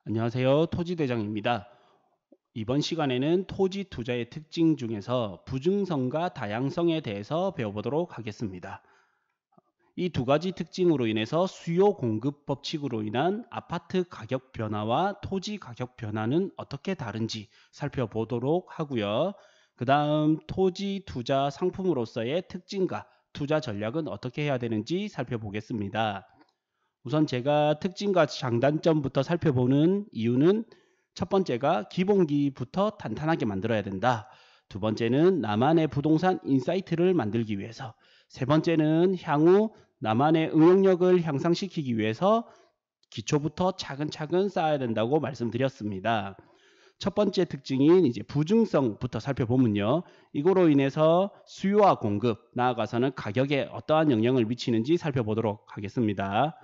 안녕하세요. 토지대장입니다. 이번 시간에는 토지 투자의 특징 중에서 부증성과 다양성에 대해서 배워보도록 하겠습니다. 이 두 가지 특징으로 인해서 수요 공급 법칙으로 인한 아파트 가격 변화와 토지 가격 변화는 어떻게 다른지 살펴보도록 하고요. 그 다음 토지 투자 상품으로서의 특징과 투자 전략은 어떻게 해야 되는지 살펴보겠습니다. 우선 제가 특징과 장단점부터 살펴보는 이유는 첫 번째가 기본기부터 탄탄하게 만들어야 된다. 두 번째는 나만의 부동산 인사이트를 만들기 위해서. 세 번째는 향후 나만의 응용력을 향상시키기 위해서 기초부터 차근차근 쌓아야 된다고 말씀드렸습니다. 첫 번째 특징인 이제 부증성부터 살펴보면요. 이거로 인해서 수요와 공급, 나아가서는 가격에 어떠한 영향을 미치는지 살펴보도록 하겠습니다.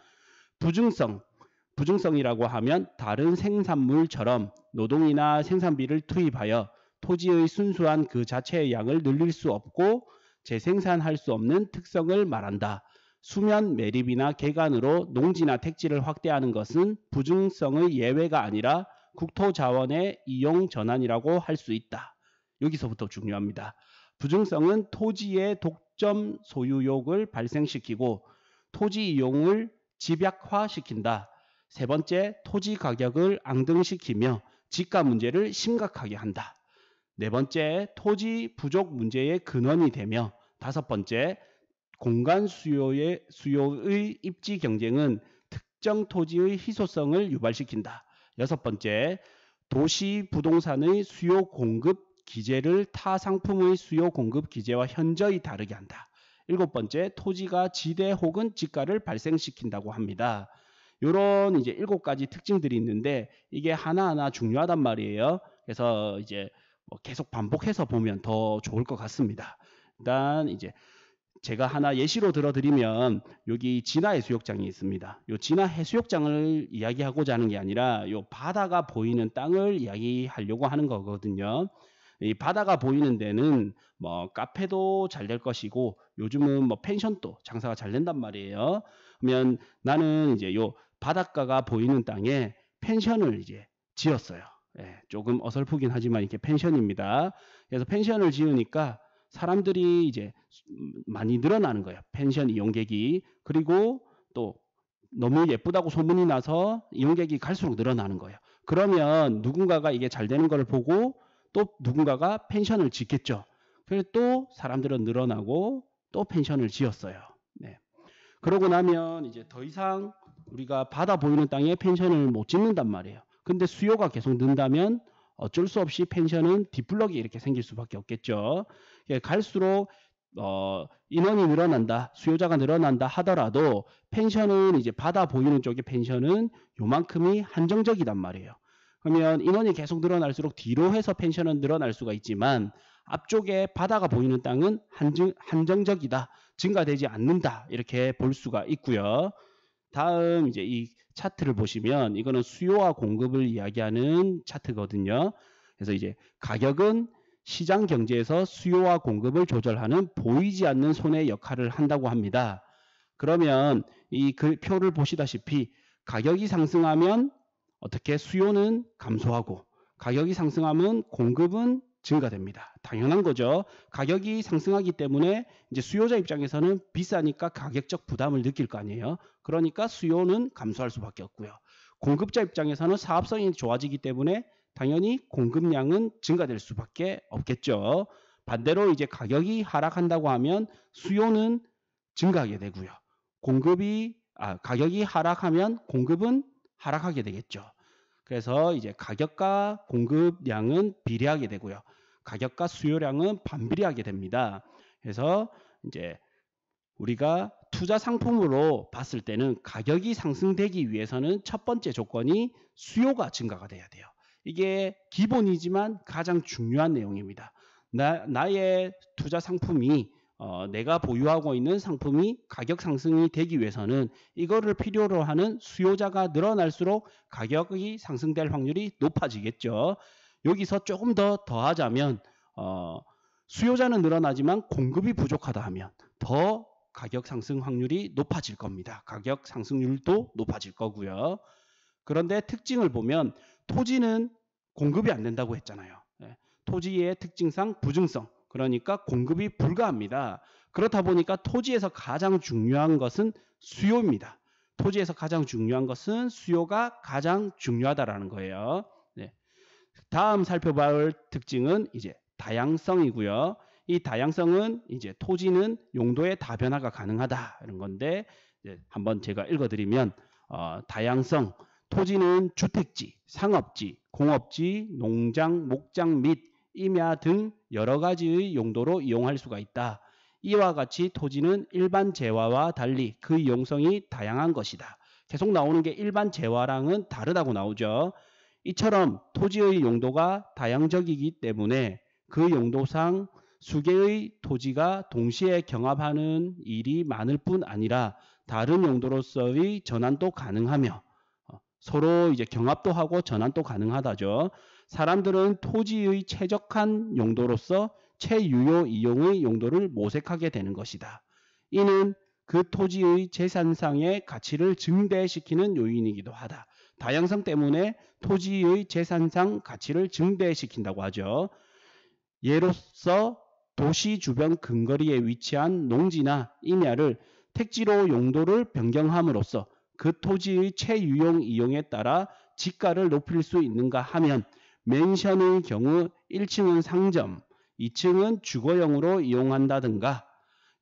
부증성이라고 하면 다른 생산물처럼 노동이나 생산비를 투입하여 토지의 순수한 그 자체의 양을 늘릴 수 없고 재생산할 수 없는 특성을 말한다. 수면 매립이나 개간으로 농지나 택지를 확대하는 것은 부증성의 예외가 아니라 국토자원의 이용 전환이라고 할 수 있다. 여기서부터 중요합니다. 부증성은 토지의 독점 소유욕을 발생시키고 토지 이용을 집약화시킨다. 세 번째, 토지 가격을 앙등시키며 지가 문제를 심각하게 한다. 네 번째, 토지 부족 문제의 근원이 되며 다섯 번째, 공간 수요의 입지 경쟁은 특정 토지의 희소성을 유발시킨다. 여섯 번째, 도시 부동산의 수요 공급 기제를 타 상품의 수요 공급 기제와 현저히 다르게 한다. 일곱 번째, 토지가 지대 혹은 지가를 발생시킨다고 합니다. 이런 이제 7가지 특징들이 있는데 이게 하나하나 중요하단 말이에요. 그래서 이제 계속 반복해서 보면 더 좋을 것 같습니다. 일단 이제 제가 하나 예시로 들어드리면 여기 진화 해수욕장이 있습니다. 요 진화 해수욕장을 이야기하고자 하는 게 아니라 요 바다가 보이는 땅을 이야기하려고 하는 거거든요. 이 바다가 보이는 데는 뭐 카페도 잘 될 것이고 요즘은 뭐 펜션도 장사가 잘 된단 말이에요. 그러면 나는 이제 요 바닷가가 보이는 땅에 펜션을 이제 지었어요. 예, 조금 어설프긴 하지만 이게 펜션입니다. 그래서 펜션을 지으니까 사람들이 이제 많이 늘어나는 거예요. 펜션 이용객이. 그리고 또 너무 예쁘다고 소문이 나서 이용객이 갈수록 늘어나는 거예요. 그러면 누군가가 이게 잘 되는 걸 보고 또 누군가가 펜션을 짓겠죠. 그래서 또 사람들은 늘어나고 또 펜션을 지었어요. 네. 그러고 나면 이제 더 이상 우리가 바다 보이는 땅에 펜션을 못 짓는단 말이에요. 근데 수요가 계속 는다면 어쩔 수 없이 펜션은 뒷블럭이 이렇게 생길 수밖에 없겠죠. 갈수록 인원이 늘어난다, 수요자가 늘어난다 하더라도 펜션은 이제 바다 보이는 쪽의 펜션은 요만큼이 한정적이단 말이에요. 그러면 인원이 계속 늘어날수록 뒤로 해서 펜션은 늘어날 수가 있지만 앞쪽에 바다가 보이는 땅은 한정적이다, 증가되지 않는다, 이렇게 볼 수가 있고요. 다음 이제 이 차트를 보시면 이거는 수요와 공급을 이야기하는 차트거든요. 그래서 이제 가격은 시장 경제에서 수요와 공급을 조절하는 보이지 않는 손의 역할을 한다고 합니다. 그러면 이 표를 보시다시피 가격이 상승하면 어떻게 수요는 감소하고 가격이 상승하면 공급은 증가됩니다. 당연한 거죠. 가격이 상승하기 때문에 이제 수요자 입장에서는 비싸니까 가격적 부담을 느낄 거 아니에요. 그러니까 수요는 감소할 수밖에 없고요. 공급자 입장에서는 사업성이 좋아지기 때문에 당연히 공급량은 증가될 수밖에 없겠죠. 반대로 이제 가격이 하락한다고 하면 수요는 증가하게 되고요. 가격이 하락하면 공급은 하락하게 되겠죠. 그래서 이제 가격과 공급량은 비례하게 되고요. 가격과 수요량은 반비례하게 됩니다. 그래서 이제 우리가 투자 상품으로 봤을 때는 가격이 상승되기 위해서는 첫 번째 조건이 수요가 증가가 돼야 돼요. 이게 기본이지만 가장 중요한 내용입니다. 나의 투자 상품이 내가 보유하고 있는 상품이 가격 상승이 되기 위해서는 이거를 필요로 하는 수요자가 늘어날수록 가격이 상승될 확률이 높아지겠죠. 여기서 조금 더 더하자면 수요자는 늘어나지만 공급이 부족하다 하면 더 가격 상승 확률이 높아질 겁니다. 가격 상승률도 높아질 거고요. 그런데 특징을 보면 토지는 공급이 안 된다고 했잖아요. 토지의 특징상 부증성, 그러니까 공급이 불가합니다. 그렇다 보니까 토지에서 가장 중요한 것은 수요입니다. 토지에서 가장 중요한 것은 수요가 가장 중요하다라는 거예요. 다음 살펴볼 특징은 이제 다양성이고요. 이 다양성은 이제 토지는 용도의 다변화가 가능하다 이런 건데 한번 제가 읽어드리면 다양성, 토지는 주택지, 상업지, 공업지, 농장, 목장 및 임야 등 여러 가지의 용도로 이용할 수가 있다. 이와 같이 토지는 일반 재화와 달리 그 이용성이 다양한 것이다. 계속 나오는 게 일반 재화랑은 다르다고 나오죠. 이처럼 토지의 용도가 다양적이기 때문에 그 용도상 수개의 토지가 동시에 경합하는 일이 많을 뿐 아니라 다른 용도로서의 전환도 가능하며 서로 이제 경합도 하고 전환도 가능하다죠. 사람들은 토지의 최적한 용도로서 최유효 이용의 용도를 모색하게 되는 것이다. 이는 그 토지의 재산상의 가치를 증대시키는 요인이기도 하다. 다양성 때문에 토지의 재산상 가치를 증대시킨다고 하죠. 예로서 도시 주변 근거리에 위치한 농지나 임야를 택지로 용도를 변경함으로써 그 토지의 최유용 이용에 따라 지가를 높일 수 있는가 하면 맨션의 경우 1층은 상점, 2층은 주거용으로 이용한다든가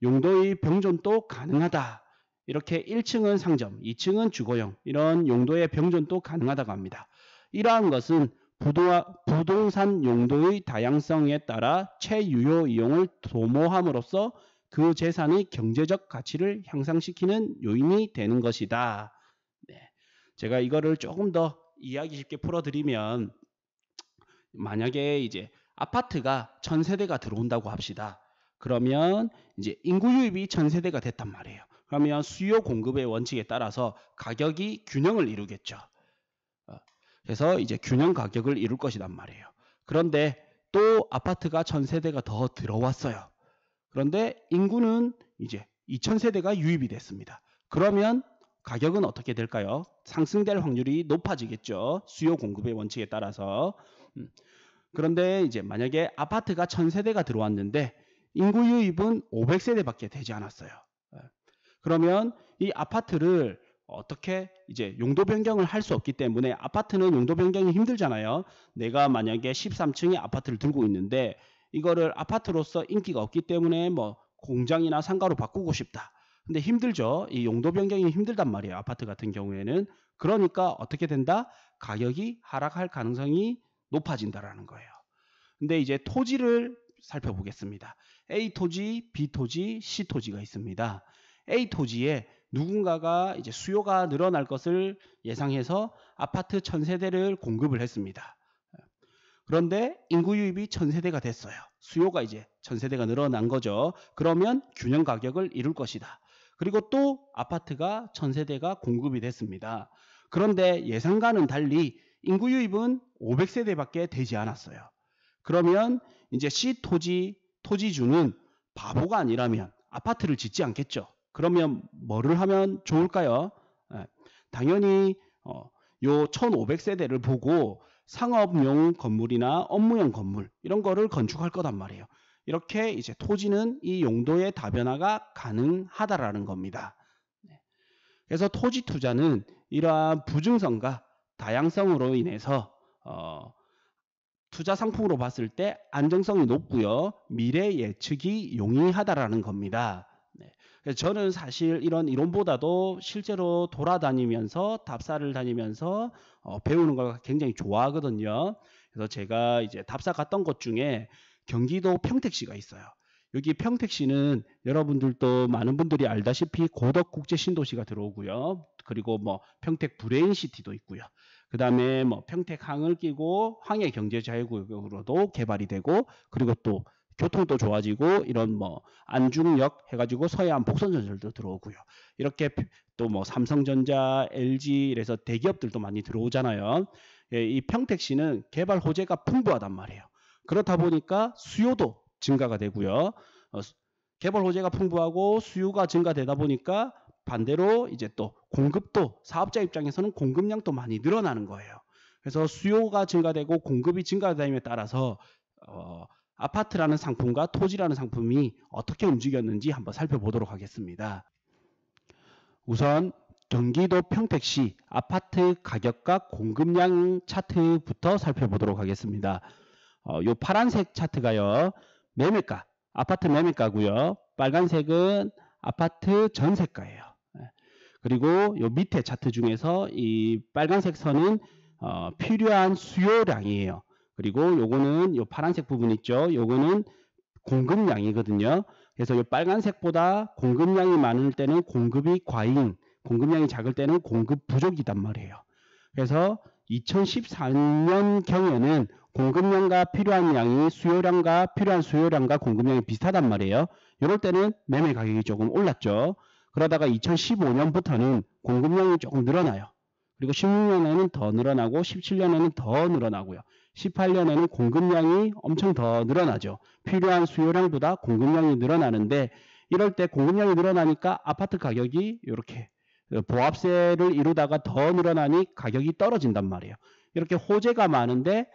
용도의 병존도 가능하다. 이렇게 1층은 상점, 2층은 주거용 이런 용도의 병존도 가능하다고 합니다. 이러한 것은 부동산 용도의 다양성에 따라 최유효 이용을 도모함으로써 그 재산의 경제적 가치를 향상시키는 요인이 되는 것이다. 제가 이거를 조금 더 이해하기 쉽게 풀어드리면 만약에 이제 아파트가 1000세대가 들어온다고 합시다. 그러면 이제 인구 유입이 1000세대가 됐단 말이에요. 그러면 수요 공급의 원칙에 따라서 가격이 균형을 이루겠죠. 그래서 이제 균형 가격을 이룰 것이란 말이에요. 그런데 또 아파트가 1000세대가 더 들어왔어요. 그런데 인구는 이제 2000세대가 유입이 됐습니다. 그러면 가격은 어떻게 될까요? 상승될 확률이 높아지겠죠. 수요 공급의 원칙에 따라서. 그런데 이제 만약에 아파트가 1000세대가 들어왔는데 인구 유입은 500세대밖에 되지 않았어요. 그러면 이 아파트를 어떻게 이제 용도 변경을 할 수 없기 때문에 아파트는 용도 변경이 힘들잖아요. 내가 만약에 13층의 아파트를 들고 있는데 이거를 아파트로서 인기가 없기 때문에 뭐 공장이나 상가로 바꾸고 싶다. 근데 힘들죠. 이 용도 변경이 힘들단 말이에요. 아파트 같은 경우에는. 그러니까 어떻게 된다? 가격이 하락할 가능성이 높아진다라는 거예요. 근데 이제 토지를 살펴보겠습니다. A 토지, B 토지, C 토지가 있습니다. A 토지에 누군가가 이제 수요가 늘어날 것을 예상해서 아파트 1000세대를 공급을 했습니다. 그런데 인구 유입이 1000세대가 됐어요. 수요가 이제 1000세대가 늘어난 거죠. 그러면 균형 가격을 이룰 것이다. 그리고 또 아파트가 1000세대가 공급이 됐습니다. 그런데 예상과는 달리 인구 유입은 500세대밖에 되지 않았어요. 그러면 이제 C 토지주는 바보가 아니라면 아파트를 짓지 않겠죠. 그러면 뭐를 하면 좋을까요? 당연히 요 1500세대를 보고 상업용 건물이나 업무용 건물 이런 거를 건축할 거단 말이에요. 이렇게 이제 토지는 이 용도의 다변화가 가능하다라는 겁니다. 그래서 토지 투자는 이러한 부증성과 다양성으로 인해서 투자 상품으로 봤을 때 안정성이 높고요. 미래 예측이 용이하다라는 겁니다. 그래서 저는 사실 이런 이론보다도 실제로 돌아다니면서 답사를 다니면서 배우는 걸 굉장히 좋아하거든요. 그래서 제가 이제 답사 갔던 곳 중에 경기도 평택시가 있어요. 여기 평택시는 여러분들도 많은 분들이 알다시피 고덕국제신도시가 들어오고요. 그리고 뭐 평택 브레인시티도 있고요. 그 다음에 뭐 평택항을 끼고 황해경제자유구역으로도 개발이 되고 그리고 또 교통도 좋아지고 이런 뭐 안중역 해가지고 서해안 복선전철도 들어오고요. 이렇게 또 뭐 삼성전자, LG 이래서 대기업들도 많이 들어오잖아요. 이 평택시는 개발 호재가 풍부하단 말이에요. 그렇다 보니까 수요도 증가가 되고요. 개발 호재가 풍부하고 수요가 증가되다 보니까 반대로 이제 또 공급도 사업자 입장에서는 공급량도 많이 늘어나는 거예요. 그래서 수요가 증가되고 공급이 증가됨에 따라서 아파트라는 상품과 토지라는 상품이 어떻게 움직였는지 한번 살펴보도록 하겠습니다. 우선 경기도 평택시 아파트 가격과 공급량 차트부터 살펴보도록 하겠습니다. 요 파란색 차트가요, 매매가, 아파트 매매가고요. 빨간색은 아파트 전세가예요. 그리고 요 밑에 차트 중에서 이 빨간색 선은 필요한 수요량이에요. 그리고 요거는 요 파란색 부분 있죠. 요거는 공급량이거든요. 그래서 요 빨간색보다 공급량이 많을 때는 공급이 과잉, 공급량이 작을 때는 공급 부족이단 말이에요. 그래서 2014년 경에는 공급량과 필요한 양이 수요량과 필요한 수요량과 공급량이 비슷하단 말이에요. 이럴 때는 매매 가격이 조금 올랐죠. 그러다가 2015년부터는 공급량이 조금 늘어나요. 그리고 16년에는 더 늘어나고 17년에는 더 늘어나고요. 18년에는 공급량이 엄청 더 늘어나죠. 필요한 수요량보다 공급량이 늘어나는데 이럴 때 공급량이 늘어나니까 아파트 가격이 이렇게 보합세를 이루다가 더 늘어나니 가격이 떨어진단 말이에요. 이렇게 호재가 많은데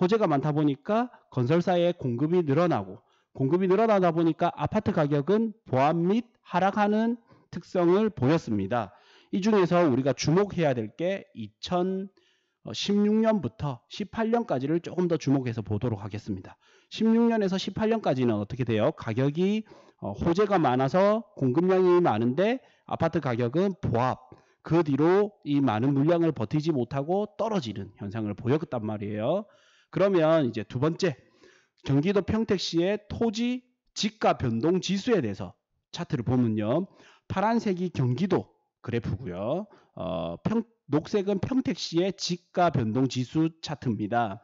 호재가 많다 보니까 건설사의 공급이 늘어나고 공급이 늘어나다 보니까 아파트 가격은 보합 및 하락하는 특성을 보였습니다. 이 중에서 우리가 주목해야 될 게 2016년부터 18년까지를 조금 더 주목해서 보도록 하겠습니다. 16년에서 18년까지는 어떻게 돼요? 가격이 호재가 많아서 공급량이 많은데 아파트 가격은 보합, 그 뒤로 이 많은 물량을 버티지 못하고 떨어지는 현상을 보였단 말이에요. 그러면 이제 두 번째, 경기도 평택시의 토지 지가 변동 지수에 대해서 차트를 보면요. 파란색이 경기도 그래프고요. 녹색은 평택시의 지가 변동 지수 차트입니다.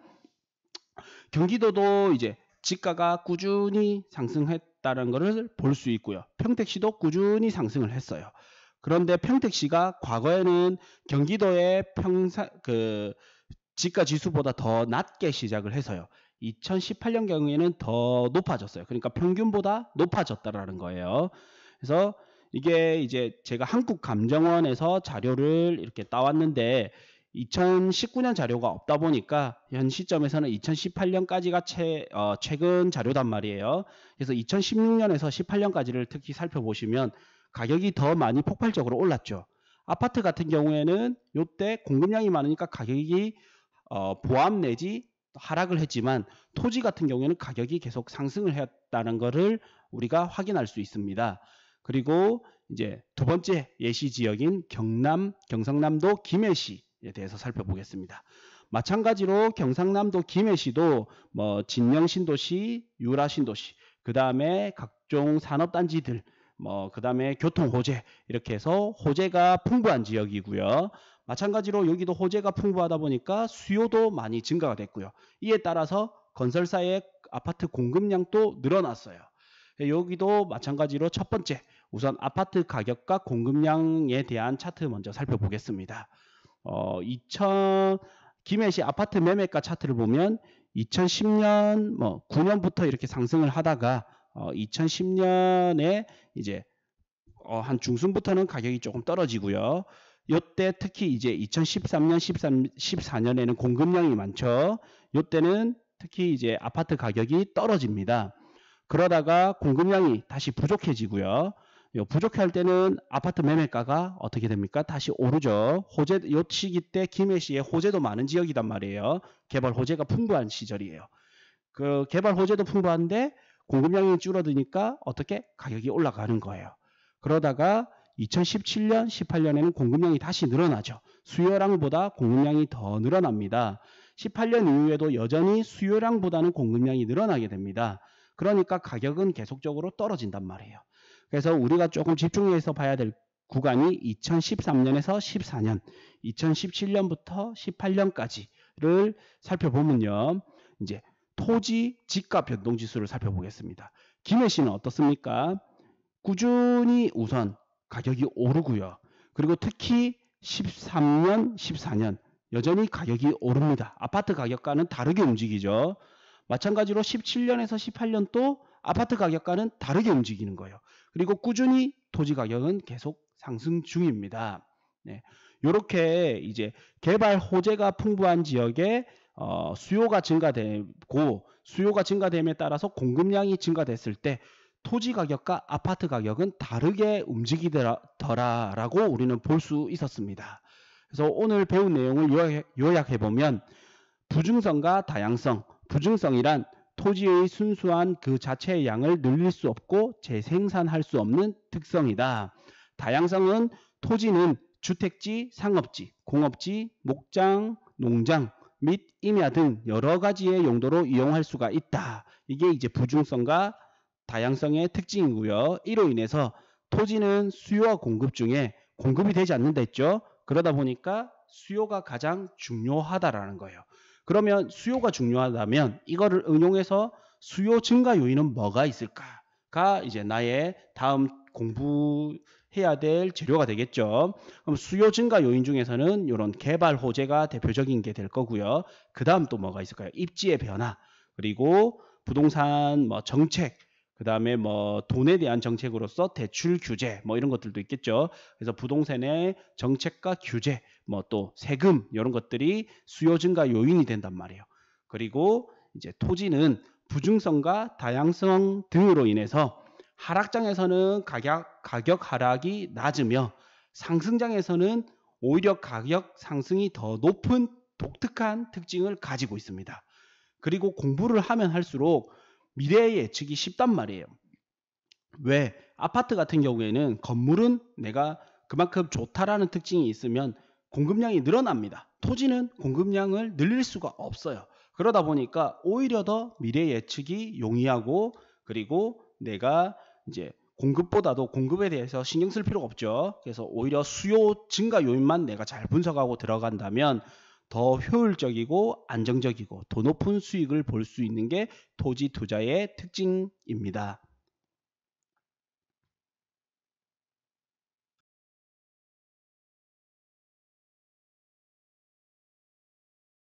경기도도 이제 지가가 꾸준히 상승했다는 것을 볼 수 있고요. 평택시도 꾸준히 상승을 했어요. 그런데 평택시가 과거에는 경기도의 지가 지수보다 더 낮게 시작을 해서요. 2018년 경우에는 더 높아졌어요. 그러니까 평균보다 높아졌다라는 거예요. 그래서 이게 이제 제가 한국감정원에서 자료를 이렇게 따왔는데 2019년 자료가 없다 보니까 현 시점에서는 2018년까지가 최근 자료단 말이에요. 그래서 2016년에서 18년까지를 특히 살펴보시면 가격이 더 많이 폭발적으로 올랐죠. 아파트 같은 경우에는 이때 공급량이 많으니까 가격이 보합 내지 하락을 했지만 토지 같은 경우에는 가격이 계속 상승을 했다는 것을 우리가 확인할 수 있습니다. 그리고 이제 두 번째 예시 지역인 경상남도 김해시에 대해서 살펴보겠습니다. 마찬가지로 경상남도 김해시도 진명신도시, 유라신도시, 그 다음에 각종 산업단지들, 그 다음에 교통호재 이렇게 해서 호재가 풍부한 지역이고요. 마찬가지로 여기도 호재가 풍부하다 보니까 수요도 많이 증가가 됐고요. 이에 따라서 건설사의 아파트 공급량도 늘어났어요. 여기도 마찬가지로 첫 번째 우선 아파트 가격과 공급량에 대한 차트 먼저 살펴보겠습니다. 김해시 아파트 매매가 차트를 보면 2010년 9년부터 이렇게 상승을 하다가 2010년에 이제 한 중순부터는 가격이 조금 떨어지고요. 이때 특히 이제 2013년, 14년에는 공급량이 많죠. 이때는 특히 이제 아파트 가격이 떨어집니다. 그러다가 공급량이 다시 부족해지고요. 부족할 때는 아파트 매매가가 어떻게 됩니까? 다시 오르죠. 요 시기 때 김해시에 호재도 많은 지역이단 말이에요. 개발 호재가 풍부한 시절이에요. 그 개발 호재도 풍부한데 공급량이 줄어드니까 어떻게 가격이 올라가는 거예요. 그러다가 2017년, 18년에는 공급량이 다시 늘어나죠. 수요량보다 공급량이 더 늘어납니다. 18년 이후에도 여전히 수요량보다는 공급량이 늘어나게 됩니다. 그러니까 가격은 계속적으로 떨어진단 말이에요. 그래서 우리가 조금 집중해서 봐야 될 구간이 2013년에서 14년, 2017년부터 18년까지를 살펴보면요. 이제 토지 지가 변동 지수를 살펴보겠습니다. 김해시는 어떻습니까? 꾸준히 우선 가격이 오르고요. 그리고 특히 13년, 14년 여전히 가격이 오릅니다. 아파트 가격과는 다르게 움직이죠. 마찬가지로 17년에서 18년 또 아파트 가격과는 다르게 움직이는 거예요. 그리고 꾸준히 토지 가격은 계속 상승 중입니다. 네. 요렇게 이제 개발 호재가 풍부한 지역에 수요가 증가되고 수요가 증가됨에 따라서 공급량이 증가됐을 때 토지 가격과 아파트 가격은 다르게 움직이더라라고 우리는 볼 수 있었습니다. 그래서 오늘 배운 내용을 요약해보면 부증성과 다양성, 부증성이란 토지의 순수한 그 자체의 양을 늘릴 수 없고 재생산할 수 없는 특성이다. 다양성은 토지는 주택지, 상업지, 공업지, 목장, 농장 및 임야 등 여러 가지의 용도로 이용할 수가 있다. 이게 이제 부증성과 다양성의 특징이고요. 이로 인해서 토지는 수요와 공급 중에 공급이 되지 않는다 했죠. 그러다 보니까 수요가 가장 중요하다라는 거예요. 그러면 수요가 중요하다면 이거를 응용해서 수요 증가 요인은 뭐가 있을까가 이제 나의 다음 공부해야 될 재료가 되겠죠. 그럼 수요 증가 요인 중에서는 이런 개발 호재가 대표적인 게 될 거고요. 그 다음 또 뭐가 있을까요? 입지의 변화, 그리고 부동산 정책, 그 다음에 돈에 대한 정책으로서 대출 규제 이런 것들도 있겠죠. 그래서 부동산의 정책과 규제, 또 세금 이런 것들이 수요 증가 요인이 된단 말이에요. 그리고 이제 토지는 부증성과 다양성 등으로 인해서 하락장에서는 가격 하락이 낮으며 상승장에서는 오히려 가격 상승이 더 높은 독특한 특징을 가지고 있습니다. 그리고 공부를 하면 할수록 미래 예측이 쉽단 말이에요. 왜? 아파트 같은 경우에는 건물은 내가 그만큼 좋다라는 특징이 있으면 공급량이 늘어납니다. 토지는 공급량을 늘릴 수가 없어요. 그러다 보니까 오히려 더 미래 예측이 용이하고, 그리고 내가 이제 공급보다도 공급에 대해서 신경 쓸 필요가 없죠. 그래서 오히려 수요 증가 요인만 내가 잘 분석하고 들어간다면 더 효율적이고 안정적이고 더 높은 수익을 볼 수 있는 게 토지 투자의 특징입니다.